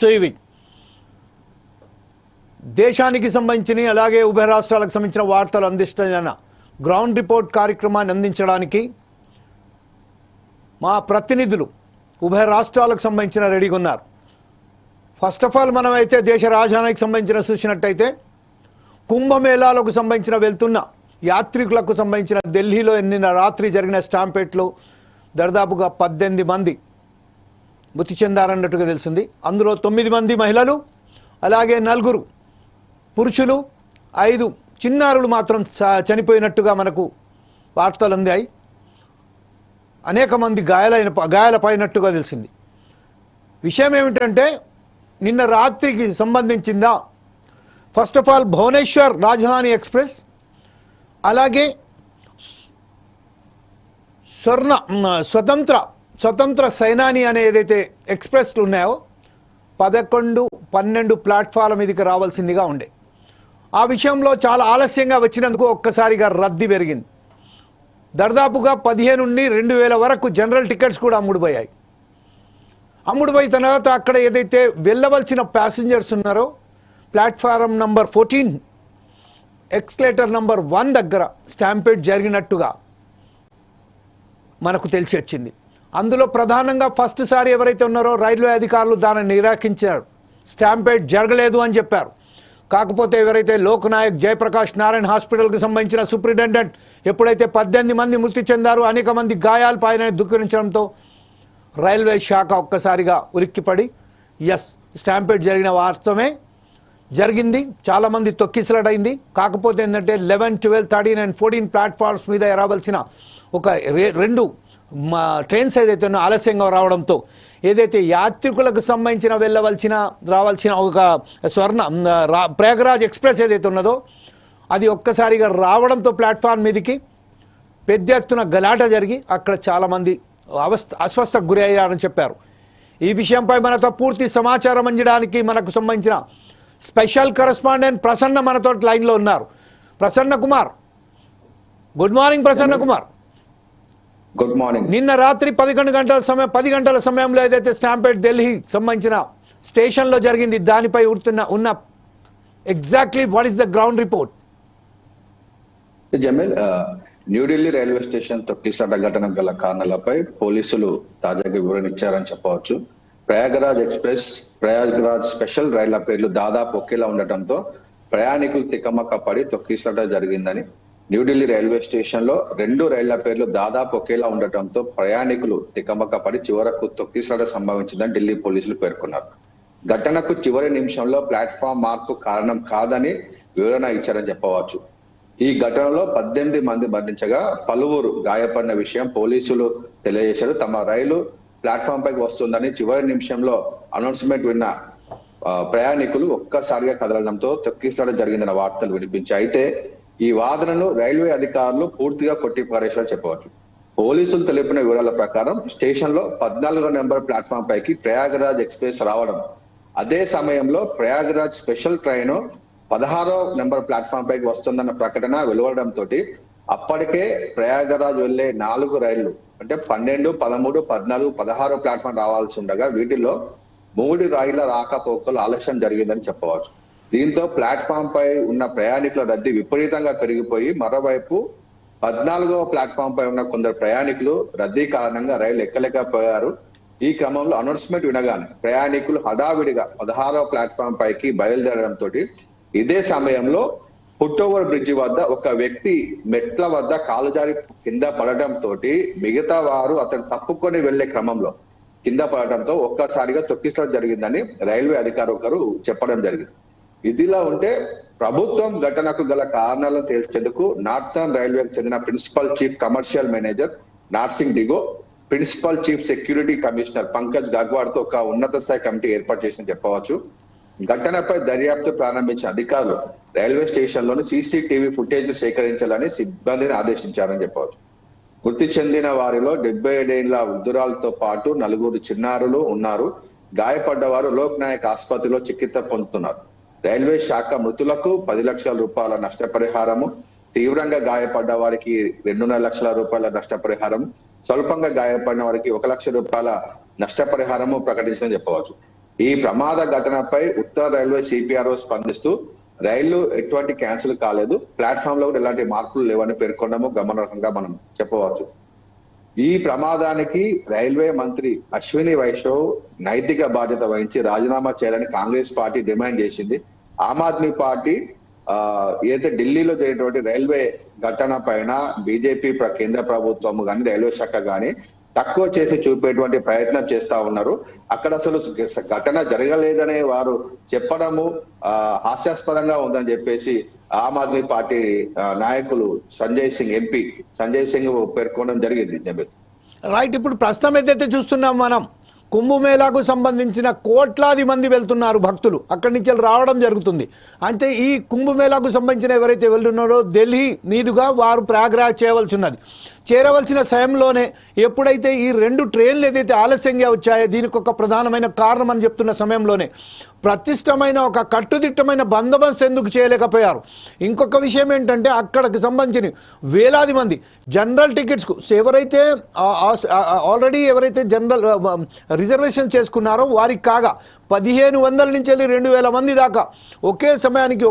TV దేశానికి సంబంధించిన అలాగే ఉభయ రాష్ట్రాలకు సంబంధించిన వార్తలు అందిస్తున్న గ్రౌండ్ రిపోర్ట్ కార్యక్రమాన్ని అందించడానికి మా ప్రతినిధులు ఉభయ రాష్ట్రాలకు సంబంధించిన రెడీగా ఉన్నారు. ఫస్ట్ ఆఫ్ ఆల్ మనమైతే దేశ రాజధానికి సంబంధించిన చూసినట్టయితే కుంభమేళాలకు సంబంధించిన వెళ్తున్న యాత్రికులకు సంబంధించిన ఢిల్లీలో నిన్న రాత్రి జరిగిన స్టాంపేట్లో దాదాపుగా 18 మంది మృతి చెందారన్నట్టుగా తెలిసింది. అందులో 9 మంది మహిళలు, అలాగే 4 పురుషులు, 5 చిన్నారులు మాత్రం చనిపోయినట్టుగా మనకు వార్తలు అందాయి. అనేక మంది గాయాలపైనట్టుగా తెలిసింది. విషయం ఏమిటంటే నిన్న రాత్రికి సంబంధించిందా ఫస్ట్ ఆఫ్ ఆల్ భువనేశ్వర్ రాజధాని ఎక్స్ప్రెస్, అలాగే స్వతంత్ర సైనాని అనే ఏదైతే ఎక్స్ప్రెస్లు ఉన్నాయో 11, 12 ప్లాట్ఫామ్ మీదకి రావాల్సిందిగా ఉండే. ఆ విషయంలో చాలా ఆలస్యంగా వచ్చినందుకు ఒక్కసారిగా రద్దీ పెరిగింది. దాదాపుగా 15 నుండి 2000 వరకు జనరల్ టికెట్స్ కూడా అమ్ముడుపోయాయి. అమ్ముడుపోయిన తర్వాత అక్కడ ఏదైతే వెళ్ళవలసిన ప్యాసింజర్స్ ఉన్నారో ప్లాట్ఫారం నంబర్ 14 ఎక్స్లేటర్ నంబర్ 1 దగ్గర స్టాంపేడ్ జరిగినట్టుగా మనకు తెలిసి వచ్చింది. అందులో ప్రధానంగా ఫస్ట్ సారి ఎవరైతే ఉన్నారో రైల్వే అధికారులు దానిని నిరాకరించారు. స్టాంపేడ్ జరగలేదు అని చెప్పారు. కాకపోతే ఎవరైతే లోక్నాయక్ జయప్రకాష్ నారాయణ హాస్పిటల్కి సంబంధించిన సూపరింటెండెంట్ ఎప్పుడైతే 18 మంది మృతి చెందారు, అనేక మంది గాయాలు పైన దుఃఖించడంతో రైల్వే శాఖ ఒక్కసారిగా ఉలిక్కిపడి స్టాంపేడ్ జరిగిన వాస్తవమే జరిగింది, చాలామంది తొక్కిసలాడైంది. కాకపోతే ఏంటంటే 11, 12, 13 and 14 ప్లాట్ఫామ్స్ మీద రావాల్సిన ఒక 2 ట్రైన్స్ ఏదైతే ఉన్నో ఆలస్యంగా రావడంతో ఏదైతే యాత్రికులకు సంబంధించిన రావాల్సిన ఒక ప్రయాగరాజ్ ఎక్స్ప్రెస్ ఏదైతే ఉన్నదో అది ఒక్కసారిగా రావడంతో ప్లాట్ఫామ్ మీదకి పెద్ద ఎత్తున గలాట జరిగి అక్కడ చాలామంది అస్వస్థకు గురి అయ్యారని చెప్పారు. ఈ విషయంపై మనతో పూర్తి సమాచారం అందించడానికి మనకు సంబంధించిన స్పెషల్ కరెస్పాండెంట్ ప్రసన్న మనతో లైన్లో ఉన్నారు. Prasanna Kumar, good morning. Prasanna Kumar, good morning. నిన్న రాత్రి 10 గంటల సమయంలో ఏదైతే స్టాంపేడ్ ఢిల్లీ సంబంధించిన స్టేషన్లో జరిగింది, దానిపై ఉన్న exactly what is the ground report? Jameel, New Delhi railway station తొక్కిసలాట ఘటన గల కారణాలపై పోలీసులు తాజాగా వివరణ ఇచ్చారని చెప్పవచ్చు. ప్రయాగరాజ్ ఎక్స్ప్రెస్, ప్రయాగరాజ్ స్పెషల్ రైళ్ల పేర్లు దాదాపు ఒకేలా ఉండటంతో ప్రయాణికులు తికమక పడి తొక్కిసలాట జరిగిందని, న్యూఢిల్లీ రైల్వే స్టేషన్ లో 2 రైళ్ల పేర్లు దాదాపు ఒకేలా ఉండటంతో ప్రయాణికులు తికమక పడి చివరకు తొక్కిసలాట సంభవించిందని ఢిల్లీ పోలీసులు పేర్కొన్నారు. ఘటనకు చివరి నిమిషంలో ప్లాట్ఫామ్ మార్పు కారణం కాదని వివరణ ఇచ్చారని చెప్పవచ్చు. ఈ ఘటనలో 18 మంది మరణించగా పలువురు గాయపడిన విషయం పోలీసులు తెలియజేశారు. తమ రైలు ప్లాట్ఫామ్ పైకి వస్తుందని చివరి నిమిషంలో అనౌన్స్మెంట్ విన్న ప్రయాణికులు ఒక్కసారిగా కదలడంతో తొక్కిసలాట జరిగిందన్న వార్తలు వినిపించాయి. అయితే ఈ వాదనను రైల్వే అధికారులు పూర్తిగా కొట్టిపారేశారని చెప్పవచ్చు. పోలీసులు తెలిపిన వివరాల ప్రకారం స్టేషన్ లో 14వ నెంబర్ ప్లాట్ఫామ్ పైకి ప్రయాగరాజ్ ఎక్స్ప్రెస్ రావడం, అదే సమయంలో ప్రయాగరాజ్ స్పెషల్ ట్రైన్ 16వ నెంబర్ ప్లాట్ఫామ్ పైకి వస్తుందన్న ప్రకటన వెలువడంతో అప్పటికే ప్రయాగరాజ్ వెళ్లే 4 రైళ్లు అంటే 12, 13, 14, 16 ప్లాట్ఫామ్ రావాల్సి ఉండగా వీటిలో 3 రైళ్ల రాకపోకలు ఆలస్యం జరిగిందని చెప్పవచ్చు. దీంతో ప్లాట్ఫామ్ పై ఉన్న ప్రయాణికుల రద్దీ విపరీతంగా పెరిగిపోయి మరోవైపు 14వ ప్లాట్ఫామ్ పై ఉన్న కొందరు ప్రయాణికులు రద్దీ కారణంగా రైలు ఎక్కలేకపోయారు. ఈ క్రమంలో అనౌన్స్మెంట్ వినగానే ప్రయాణికులు హడావిడిగా 16వ ప్లాట్ఫామ్ పైకి బయలుదేరడంతో ఇదే సమయంలో ఫుట్ ఓవర్ బ్రిడ్జి వద్ద ఒక వ్యక్తి మెట్ల వద్ద కాలు జారి కింద పడటంతో మిగతా వారు అతను తప్పుకొని వెళ్లే క్రమంలో కింద పడటంతో ఒక్కసారిగా తొక్కిసలాట జరిగిందని రైల్వే అధికారి ఒకరు చెప్పడం జరిగింది. ఇదిలా ఉంటే ప్రభుత్వం ఘటనకు గల కారణాలను తేల్చేందుకు నార్థర్న్ రైల్వేకి చెందిన principal chief commercial manager Narsingh Deo, principal chief security commissioner Pankaj Gangwar తో ఒక ఉన్నత స్థాయి కమిటీ ఏర్పాటు చేసిన చెప్పవచ్చు. ఘటనపై దర్యాప్తు ప్రారంభించిన అధికారులు రైల్వే స్టేషన్ లోని సీసీటీవీ ఫుటేజ్ సేకరించాలని సిబ్బందిని ఆదేశించారని చెప్పవచ్చు. మృతి చెందిన వారిలో 77 ఏళ్ల వృద్ధురాలతో పాటు 4 చిన్నారులు ఉన్నారు. గాయపడ్డ వారు లోక్ నాయక్ ఆసుపత్రిలో చికిత్స పొందుతున్నారు. రైల్వే శాఖ మృతులకు 10 లక్షల రూపాయల నష్టపరిహారము, తీవ్రంగా గాయపడ్డ వారికి 2.5 లక్షల రూపాయల నష్టపరిహారం, స్వల్పంగా గాయపడిన వారికి 1 లక్ష రూపాయల నష్టపరిహారము ప్రకటించిందని చెప్పవచ్చు. ఈ ప్రమాద ఘటనపై ఉత్తర రైల్వే సిపిఆర్ఓ స్పందిస్తూ రైళ్లు ఎటువంటి క్యాన్సిల్ కాలేదు, ప్లాట్ఫామ్ లో ఎలాంటి మార్పులు లేవని పేర్కొనడము గమనార్హంగా మనం చెప్పవచ్చు. ఈ ప్రమాదానికి రైల్వే మంత్రి అశ్విని వైష్ణవ్ నైతిక బాధ్యత వహించి రాజీనామా చేయాలని కాంగ్రెస్ పార్టీ డిమాండ్ చేసింది. ఆమ్ ఆద్మీ పార్టీ ఏదైతే ఢిల్లీలో జరిగినటువంటి రైల్వే ఘటన పైన బీజేపీ కేంద్ర ప్రభుత్వం కానీ రైల్వే శాఖ కానీ తక్కువ చేసి చూపేటువంటి ప్రయత్నం చేస్తా ఉన్నారు. అక్కడ అసలు ఘటన జరగలేదనే వారు చెప్పడము హాస్యాస్పదంగా ఉందని చెప్పేసి ఆమ్ ఆద్మీ పార్టీ నాయకులు ఎంపీ సంజయ్ సింగ్ పేర్కొనడం జరిగింది. రైట్, ఇప్పుడు ప్రస్తుతం ఏదైతే చూస్తున్నాం మనం, కుంభమేళాకు సంబంధించిన కోట్లాది మంది వెళ్తున్నారు భక్తులు, అక్కడి నుంచి రావడం జరుగుతుంది. అంటే ఈ కుంభమేళాకు సంబంధించిన ఎవరైతే వెళ్తున్నారో ఢిల్లీ మీదుగా వారు ప్రయాగ్రాజ్ చేయవలసి ఉన్నది. చేరవలసిన సమయంలోనే ఎప్పుడైతే ఈ 2 ట్రైన్లు ఏదైతే ఆలస్యంగా వచ్చాయో దీనికి ఒక ప్రధానమైన కారణం అని చెప్తున్న సమయంలోనే ప్రతిష్టమైన ఒక కట్టుదిట్టమైన బందోబస్తు ఎందుకు చేయలేకపోయారు. ఇంకొక విషయం ఏంటంటే అక్కడికి సంబంధించిన వేలాది మంది జనరల్ టికెట్స్కు ఎవరైతే ఆల్రెడీ జనరల్ రిజర్వేషన్ చేసుకున్నారో వారికి కాగా 1500 నుంచి వెళ్ళి 2000 మంది దాకా ఒకే సమయానికి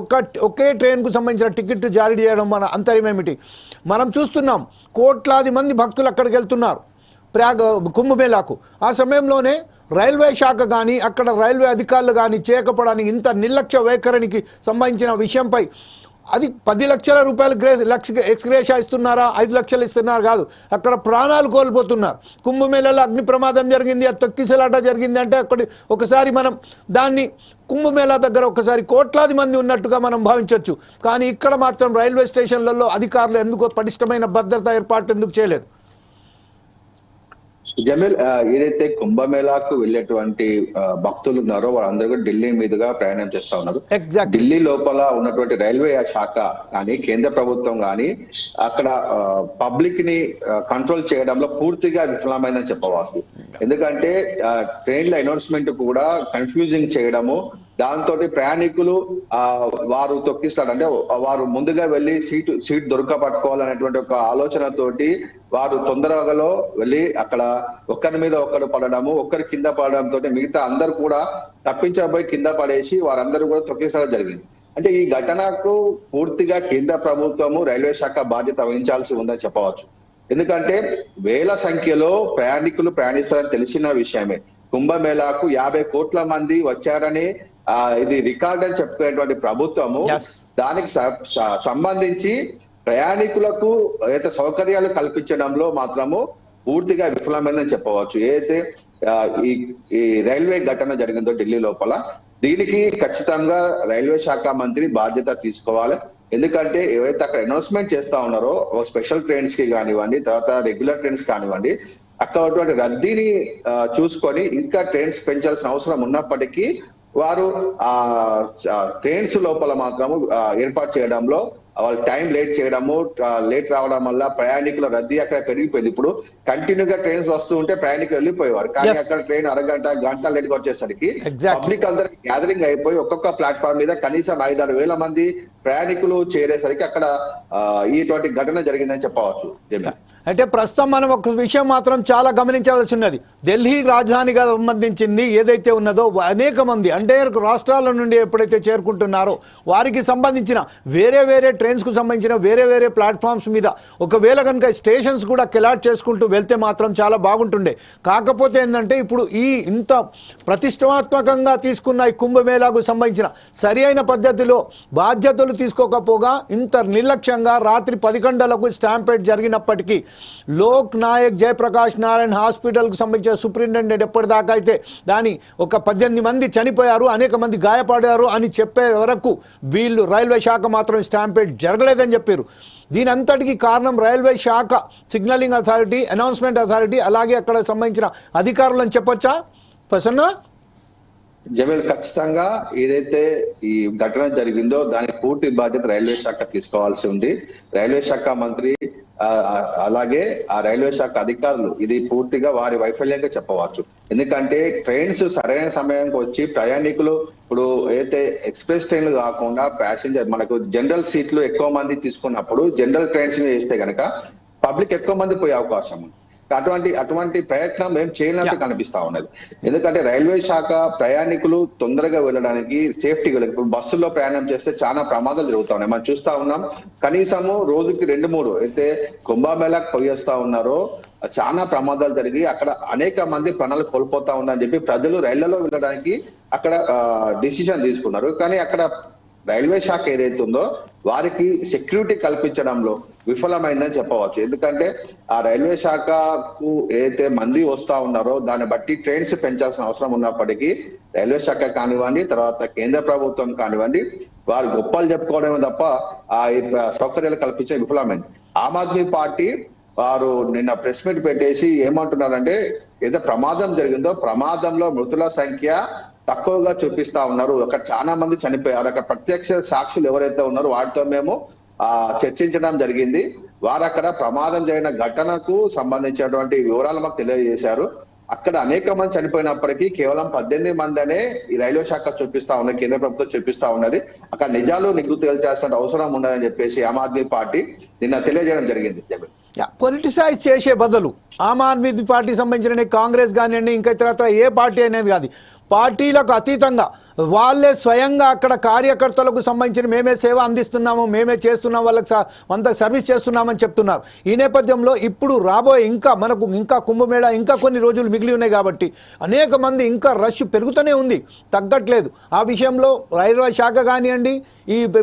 ఒకే ట్రైన్కు సంబంధించిన టికెట్ జారీ చేయడం మన అంతర్యం ఏమిటి? మనం చూస్తున్నాం కోట్లాది మంది భక్తులు అక్కడికి వెళ్తున్నారు కుంభమేళాకు. ఆ సమయంలోనే రైల్వే శాఖ కానీ అక్కడ రైల్వే అధికారులు కానీ చేయకపోవడానికి ఇంత నిర్లక్ష్య వైఖరికి సంబంధించిన విషయంపై అది 10 లక్షల రూపాయలు ఎక్స్గ్రేషా ఇస్తున్నారా, 5 లక్షలు ఇస్తున్నారు కాదు, అక్కడ ప్రాణాలు కోల్పోతున్నారు. కుంభమేళాలో అగ్ని ప్రమాదం జరిగింది, అది తొక్కిసలాట జరిగింది అంటే అక్కడి ఒకసారి మనం దాన్ని కుంభమేళా దగ్గర ఒకసారి కోట్లాది మంది ఉన్నట్టుగా మనం భావించవచ్చు. కానీ ఇక్కడ మాత్రం రైల్వే స్టేషన్లలో అధికారులు ఎందుకు పటిష్టమైన భద్రతా ఏర్పాటు ఎందుకు చేయలేదు? జమీల్, ఏదైతే కుంభమేళాకు వెళ్ళేటువంటి భక్తులు ఉన్నారో వాళ్ళందరూ కూడా ఢిల్లీ మీదుగా ప్రయాణం చేస్తా ఉన్నారు. ఢిల్లీ లోపల ఉన్నటువంటి రైల్వే శాఖ కానీ కేంద్ర ప్రభుత్వం కానీ అక్కడ పబ్లిక్ ని కంట్రోల్ చేయడంలో పూర్తిగా విఫలమైందని చెప్పవచ్చు. ఎందుకంటే ట్రైన్ల అనౌన్స్మెంట్ కూడా కన్ఫ్యూజింగ్ చేయడము, దాంతో ప్రయాణికులు వారు తొక్కిస్తాడు అంటే వారు ముందుగా వెళ్ళి సీట్ దొరకపట్టుకోవాలనేటువంటి ఒక ఆలోచనతోటి వారు తొందరగా వెళ్ళి అక్కడ ఒక్కరి మీద ఒక్కరు పడడము, ఒక్కరి కింద పడడంతో మిగతా అందరు కూడా తప్పించబోయి కింద పడేసి వారందరూ కూడా తొక్కిసడం జరిగింది. అంటే ఈ ఘటనకు పూర్తిగా కేంద్ర ప్రభుత్వము రైల్వే శాఖ బాధ్యత వహించాల్సి ఉందని చెప్పవచ్చు. ఎందుకంటే వేల సంఖ్యలో ప్రయాణికులు ప్రయాణిస్తారని తెలిసిన విషయమే. కుంభమేళాకు 50 కోట్ల మంది వచ్చారని ఇది రికార్డ్ అని చెప్పుకునేటువంటి ప్రభుత్వము దానికి సంబంధించి ప్రయాణికులకు ఏదైతే సౌకర్యాలు కల్పించడంలో మాత్రము పూర్తిగా విఫలమైందని చెప్పవచ్చు. ఏదైతే ఈ రైల్వే ఘటన జరిగిందో ఢిల్లీ లోపల, దీనికి ఖచ్చితంగా రైల్వే శాఖ మంత్రి బాధ్యత తీసుకోవాలి. ఎందుకంటే ఏవైతే అక్కడ అనౌన్స్మెంట్ చేస్తా ఉన్నారో స్పెషల్ ట్రైన్స్ కి కానివ్వండి, తర్వాత రెగ్యులర్ ట్రైన్స్ కానివ్వండి, అక్కడ రద్దీని చూసుకొని ఇంకా ట్రైన్స్ పెంచాల్సిన అవసరం ఉన్నప్పటికీ వారు ట్రైన్స్ లోపల మాత్రము ఏర్పాటు చేయడంలో వాళ్ళు టైం లేట్ చేయడము, లేట్ రావడం వల్ల ప్రయాణికుల రద్దీ అక్కడ పెరిగిపోయింది. ఇప్పుడు కంటిన్యూగా ట్రైన్స్ వస్తూ ఉంటే ప్రయాణికులు వెళ్ళిపోయేవారు, కానీ అక్కడ ట్రైన్ గంట లేట్ గా వచ్చేసరికి పబ్లిక్ అందరికి గ్యాదరింగ్ అయిపోయి ఒక్కొక్క ప్లాట్ఫామ్ మీద కనీసం 5-6 వేల మంది ప్రయాణికులు చేరేసరికి అక్కడ ఇటువంటి ఘటన జరిగిందని చెప్పవచ్చు. అంటే ప్రస్తుతం మనం ఒక విషయం మాత్రం చాలా గమనించవలసి ఉన్నది. ఢిల్లీ రాజధానిగా సంబంధించింది ఏదైతే ఉన్నదో అనేక మంది అంటే రాష్ట్రాల నుండి ఎప్పుడైతే చేరుకుంటున్నారో వారికి సంబంధించిన వేరే ట్రైన్స్కు సంబంధించిన వేరే ప్లాట్ఫామ్స్ మీద ఒకవేళ కనుక స్టేషన్స్ కూడా కెలాట్ చేసుకుంటూ వెళ్తే మాత్రం చాలా బాగుంటుండే. కాకపోతే ఏంటంటే ఇప్పుడు ఈ ఇంత ప్రతిష్టాత్మకంగా తీసుకున్న ఈ కుంభమేళాకు సంబంధించిన సరి అయిన పద్ధతిలో బాధ్యతలు తీసుకోకపోగా ఇంత నిర్లక్ష్యంగా రాత్రి 10 గంటలకు స్టాంపేడ్ జరిగినప్పటికీ లోక్ నాయక్ జయప్రకాష్ నారాయణ్ హాస్పిటల్కు సంబంధించిన సూపరింటెండెంట్ ఎప్పటిదాకా అయితే దాని ఒక 18 మంది చనిపోయారు, అనేక మంది గాయపడారు అని చెప్పే వరకు వీళ్ళు రైల్వే శాఖ మాత్రం స్టాంపేడ్ జరగలేదని చెప్పారు. దీని అంతటికి కారణం రైల్వే శాఖ సిగ్నలింగ్ అథారిటీ, అనౌన్స్మెంట్ అథారిటీ, అలాగే అక్కడ సంబంధించిన అధికారులను చెప్పొచ్చా ప్రసన్న? జమీల్, ఖచ్చితంగా ఏదైతే ఈ ఘటన జరిగిందో దానికి పూర్తి బాధ్యత రైల్వే శాఖ తీసుకోవాల్సి ఉంది. రైల్వే శాఖ మంత్రి అలాగే ఆ రైల్వే శాఖ అధికారులు ఇది పూర్తిగా వారి వైఫల్యంగా చెప్పవచ్చు. ఎందుకంటే ట్రైన్స్ సరైన సమయానికి వచ్చి ప్రయాణికులు ఇప్పుడు ఏదైతే ఎక్స్ప్రెస్ ట్రైన్లు కాకుండా ప్యాసింజర్ మనకు జనరల్ సీట్లు ఎక్కువ మంది తీసుకున్నప్పుడు జనరల్ ట్రైన్స్ వేస్తే గనక పబ్లిక్ ఎక్కువ మంది పోయే అవకాశం ఉంది. అటువంటి ప్రయత్నం ఏం చేయనట్టు కనిపిస్తా ఉన్నది. ఎందుకంటే రైల్వే శాఖ ప్రయాణికులు తొందరగా వెళ్ళడానికి సేఫ్టీగా ఇప్పుడు బస్సుల్లో ప్రయాణం చేస్తే చాలా ప్రమాదాలు జరుగుతా ఉన్నాయి. మనం చూస్తా ఉన్నాం. కనీసము రోజుకి 2-3 అయితే కుంభమేళాకు పోయేస్తా ఉన్నారో చాలా ప్రమాదాలు జరిగి అక్కడ అనేక మంది ప్రాణాలు కోల్పోతా ఉన్నారని చెప్పి ప్రజలు రైళ్లలో వెళ్ళడానికి అక్కడ డిసిషన్ తీసుకున్నారు. కానీ అక్కడ రైల్వే శాఖ ఏదైతే ఉందో వారికి సెక్యూరిటీ కల్పించడంలో విఫలమైందని చెప్పవచ్చు. ఎందుకంటే ఆ రైల్వే శాఖకు ఏదైతే మంది వస్తా ఉన్నారో దాన్ని బట్టి ట్రైన్స్ పెంచాల్సిన అవసరం ఉన్నప్పటికీ రైల్వే శాఖ కానివ్వండి, తర్వాత కేంద్ర ప్రభుత్వం కానివ్వండి, వారు గొప్పలు చెప్పుకోవడమే తప్ప ఆ సౌకర్యాలు కల్పించే విఫలమైంది. ఆమ్ ఆద్మీ పార్టీ వారు నిన్న ప్రెస్ మీట్ పెట్టేసి ఏమంటున్నారంటే ఏదో ప్రమాదం జరిగిందో ప్రమాదంలో మృతుల సంఖ్య తక్కువగా చూపిస్తా ఉన్నారు. అక్కడ చాలా మంది చనిపోయారు. అక్కడ ప్రత్యక్ష సాక్షులు ఎవరైతే ఉన్నారో వాటితో మేము చర్చించడం జరిగింది. వారు అక్కడ ప్రమాదం జరిగిన ఘటనకు సంబంధించినటువంటి వివరాలు మాకు తెలియజేశారు. అక్కడ అనేక మంది చనిపోయినప్పటికీ కేవలం 18 మంది అనే ఈ రైల్వే శాఖ చూపిస్తా ఉన్నది, కేంద్ర ప్రభుత్వం చూపిస్తా ఉన్నది. అక్కడ నిజాలు నిగ్గు తేల్చాల్సిన అవసరం ఉండదని చెప్పేసి ఆమ్ ఆద్మీ పార్టీ నిన్న తెలియజేయడం జరిగింది. పొలిటిసైజ్ చేసే బదులు ఆమ్ ఆద్మీ పార్టీ సంబంధించిన కాంగ్రెస్ కానివ్వండి, ఇంకా ఇతరత్ర ఏ పార్టీ అనేది కాదు, పార్టీలకు అతీతంగా వాళ్ళే స్వయంగా అక్కడ కార్యకర్తలకు సంబంధించిన మేమే సేవ అందిస్తున్నాము, మేమే చేస్తున్నాం, వాళ్ళకి అంత సర్వీస్ చేస్తున్నామని చెప్తున్నారు. ఈ నేపథ్యంలో ఇప్పుడు రాబోయే మనకు ఇంకా కుంభమేళా ఇంకా కొన్ని రోజులు మిగిలి ఉన్నాయి కాబట్టి అనేక మంది ఇంకా రష్ పెరుగుతూనే ఉంది, తగ్గట్లేదు. ఆ విషయంలో రైల్వే శాఖ కానివ్వండి,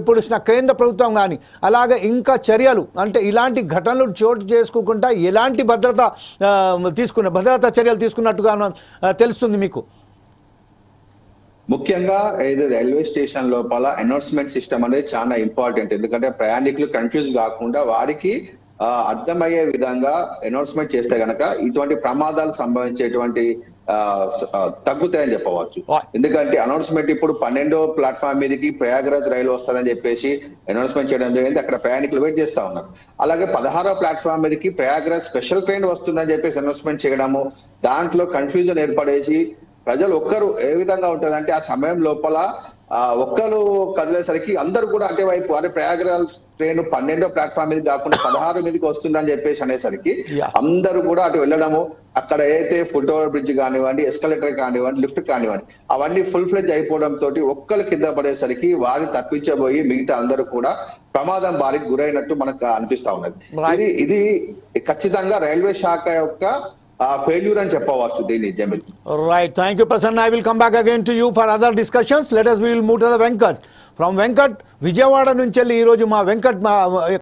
ఇప్పుడు కేంద్ర ప్రభుత్వం కానీ అలాగే ఇంకా చర్యలు అంటే ఇలాంటి ఘటనలు చోటు చేసుకోకుండా ఎలాంటి భద్రతా చర్యలు తీసుకున్నట్టుగా తెలుస్తుంది మీకు? ముఖ్యంగా ఏదో రైల్వే స్టేషన్ లోపల అనౌన్స్మెంట్ సిస్టమ్ అనేది చాలా ఇంపార్టెంట్. ఎందుకంటే ప్రయాణికులు కన్ఫ్యూజ్ కాకుండా వారికి అర్థమయ్యే విధంగా అనౌన్స్మెంట్ చేస్తే గనక ఇటువంటి ప్రమాదాలు సంభవించేటువంటి తగ్గుతాయని చెప్పవచ్చు. ఎందుకంటే అనౌన్స్మెంట్ ఇప్పుడు 12వ ప్లాట్ఫామ్ మీదకి ప్రయాగరాజ్ రైలు వస్తుందని చెప్పేసి అనౌన్స్మెంట్ చేయడం జరిగింది. అక్కడ ప్రయాణికులు వెయిట్ చేస్తా ఉన్నారు. అలాగే 16వ ప్లాట్ఫామ్ మీదకి ప్రయాగరాజ్ స్పెషల్ ట్రైన్ వస్తుందని చెప్పేసి అనౌన్స్మెంట్ చేయడము, దాంట్లో కన్ఫ్యూజన్ ఏర్పడేసి ప్రజలు ఒక్కరు ఏ విధంగా ఉంటుందంటే ఆ సమయం లోపల ఒక్కరు కదిలేసరికి అందరూ కూడా అటే వైపు అదే ప్రయాగరాజ్ ట్రైన్ 12వ ప్లాట్ఫామ్ మీద కాకుండా 16 మీదకి వస్తుందని చెప్పేసి అనేసరికి అందరూ కూడా అటు వెళ్ళడము, అక్కడ ఏదైతే ఫుట్ ఓవర్ బ్రిడ్జ్ కానివ్వండి, ఎస్కలేటర్ కానివ్వండి, లిఫ్ట్ కానివ్వండి అవన్నీ ఫుల్ ఫ్లెడ్జ్ అయిపోవడం తోటి ఒక్కరు కింద పడేసరికి వారిని తప్పించబోయి మిగతా అందరూ కూడా ప్రమాదం బారికి గురైనట్టు మనకు అనిపిస్తా ఉన్నది. ఇది ఖచ్చితంగా రైల్వే శాఖ యొక్క failure అని చెప్పవచ్చు దీన్ని Jameel. Right, thank you Prasanna. I will come back again to you for other discussions. We will move to the Venkat. From Venkat, Vijayawada నుంచి ఈ రోజు మా వెంకట్